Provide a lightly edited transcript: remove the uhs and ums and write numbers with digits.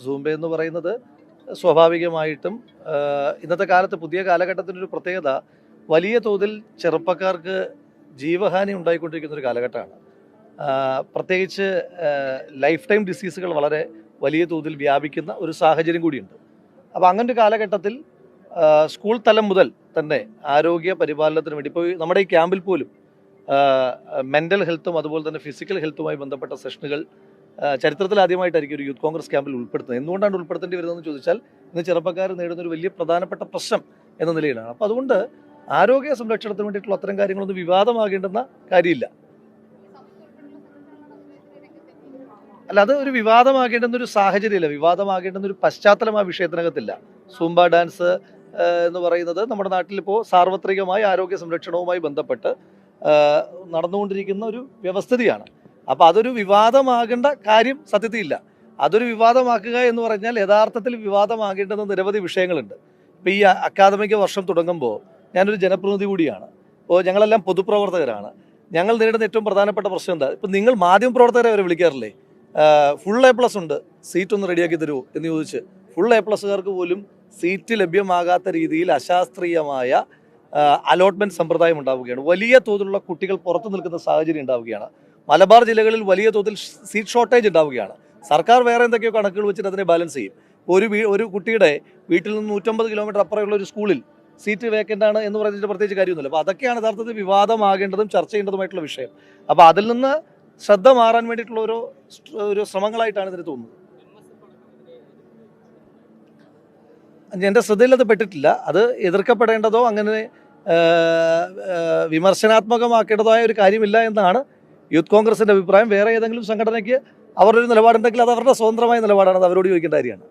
Zumba എന്ന് പറയുന്നത് സ്വാഭാവികമായിട്ടും ഇന്നത്തെ കാലത്ത് പുതിയ കാലഘട്ടത്തിൻ്റെ ഒരു പ്രത്യേകത വലിയ തോതിൽ ചെറുപ്പക്കാർക്ക് ജീവഹാനി ഉണ്ടായിക്കൊണ്ടിരിക്കുന്ന ഒരു കാലഘട്ടമാണ്. പ്രത്യേകിച്ച് ലൈഫ് ടൈം ഡിസീസുകൾ വളരെ വലിയ തോതിൽ വ്യാപിക്കുന്ന ഒരു സാഹചര്യം കൂടിയുണ്ട്. അപ്പോൾ അങ്ങനെ ഒരു കാലഘട്ടത്തിൽ സ്കൂൾ തലം മുതൽ തന്നെ ആരോഗ്യ പരിപാലനത്തിന് വേണ്ടി ഇപ്പോൾ നമ്മുടെ ഈ ക്യാമ്പിൽ പോലും മെൻ്റൽ ഹെൽത്തും അതുപോലെ തന്നെ ഫിസിക്കൽ ഹെൽത്തുമായി ബന്ധപ്പെട്ട സെഷനുകൾ ചരിത്രത്തിൽ ആദ്യമായിട്ടായിരിക്കും ഒരു യൂത്ത് കോൺഗ്രസ് ക്യാമ്പിൽ ഉൾപ്പെടുത്തുന്നത്. എന്തുകൊണ്ടാണ് ഉൾപ്പെടുത്തേണ്ടി വരുന്നതെന്ന് ചോദിച്ചാൽ ഇന്ന് ചെറുപ്പക്കാർ നേടുന്ന ഒരു വലിയ പ്രധാനപ്പെട്ട പ്രശ്നം എന്ന നിലയിലാണ്. അപ്പോൾ അതുകൊണ്ട് ആരോഗ്യ സംരക്ഷണത്തിന് വേണ്ടിയിട്ടുള്ള അത്തരം കാര്യങ്ങളൊന്നും വിവാദമാകേണ്ടുന്ന കാര്യമില്ല. അല്ല, അത് ഒരു വിവാദമാകേണ്ടുന്ന ഒരു സാഹചര്യമില്ല, വിവാദമാകേണ്ടുന്ന ഒരു പശ്ചാത്തലം ആ വിഷയത്തിനകത്തില്ല. സൂംബ ഡാൻസ് എന്ന് പറയുന്നത് നമ്മുടെ നാട്ടിലിപ്പോൾ സാർവത്രികമായ ആരോഗ്യ സംരക്ഷണവുമായി ബന്ധപ്പെട്ട് നടന്നുകൊണ്ടിരിക്കുന്ന ഒരു വ്യവസ്ഥിതിയാണ്. അപ്പോൾ അതൊരു വിവാദമാകേണ്ട കാര്യം സത്യത്തിൽ ഇല്ല. അതൊരു വിവാദമാക്കുക എന്ന് പറഞ്ഞാൽ യഥാർത്ഥത്തിൽ വിവാദമാകേണ്ടുന്ന നിരവധി വിഷയങ്ങളുണ്ട്. ഇപ്പോൾ ഈ അക്കാദമിക വർഷം തുടങ്ങുമ്പോൾ ഞാനൊരു ജനപ്രതിനിധി കൂടിയാണ്. അപ്പോൾ ഞങ്ങളെല്ലാം പൊതുപ്രവർത്തകരാണ്. ഞങ്ങൾ നേരിടുന്ന ഏറ്റവും പ്രധാനപ്പെട്ട പ്രശ്നം എന്താ? ഇപ്പം നിങ്ങൾ മാധ്യമപ്രവർത്തകരെ വരെ വിളിക്കാറില്ലേ, ഫുൾ A+ ഉണ്ട്, സീറ്റ് ഒന്ന് റെഡിയാക്കി തരുമോ എന്ന് ചോദിച്ച്. ഫുൾ A+കാർക്ക് പോലും സീറ്റ് ലഭ്യമാകാത്ത രീതിയിൽ അശാസ്ത്രീയമായ അലോട്ട്മെൻറ്റ് സമ്പ്രദായം ഉണ്ടാവുകയാണ്. വലിയ തോതിലുള്ള കുട്ടികൾ പുറത്തു നിൽക്കുന്ന സാഹചര്യം ഉണ്ടാവുകയാണ്. മലബാർ ജില്ലകളിൽ വലിയ തോതിൽ സീറ്റ് ഷോർട്ടേജ് ഉണ്ടാവുകയാണ്. സർക്കാർ വേറെ എന്തൊക്കെയോ കണക്കുകൾ വെച്ചിട്ട് അതിനെ ബാലൻസ് ചെയ്യും. ഒരു കുട്ടിയുടെ വീട്ടിൽ നിന്ന് 150 കിലോമീറ്റർ അപ്പുറമുള്ള ഒരു സ്കൂളിൽ സീറ്റ് വേക്കൻ്റ് ആണ് എന്ന് പറഞ്ഞിട്ട് പ്രത്യേകിച്ച് കാര്യമൊന്നുമില്ല. അപ്പോൾ അതൊക്കെയാണ് യഥാർത്ഥത്തിൽ വിവാദമാകേണ്ടതും ചർച്ച ചെയ്യേണ്ടതുമായിട്ടുള്ള വിഷയം. അപ്പോൾ അതിൽ നിന്ന് ശ്രദ്ധ മാറാൻ വേണ്ടിയിട്ടുള്ള ഒരു ശ്രമങ്ങളായിട്ടാണ് ഇതിന് തോന്നുന്നത്. എൻ്റെ ശ്രദ്ധയിൽ അത് പെട്ടിട്ടില്ല. അത് എതിർക്കപ്പെടേണ്ടതോ അങ്ങനെ വിമർശനാത്മകമാക്കേണ്ടതായ ഒരു കാര്യമില്ല എന്നാണ് യൂത്ത് കോൺഗ്രസിൻ്റെ അഭിപ്രായം. വേറെ ഏതെങ്കിലും സംഘടനയ്ക്ക് അവരൊരു നിലപാടുണ്ടെങ്കിൽ അത് അവരുടെ സ്വതന്ത്രമായ നിലപാടാണ്, അത് അവരോട് ചോദിക്കേണ്ട കാര്യമാണ്.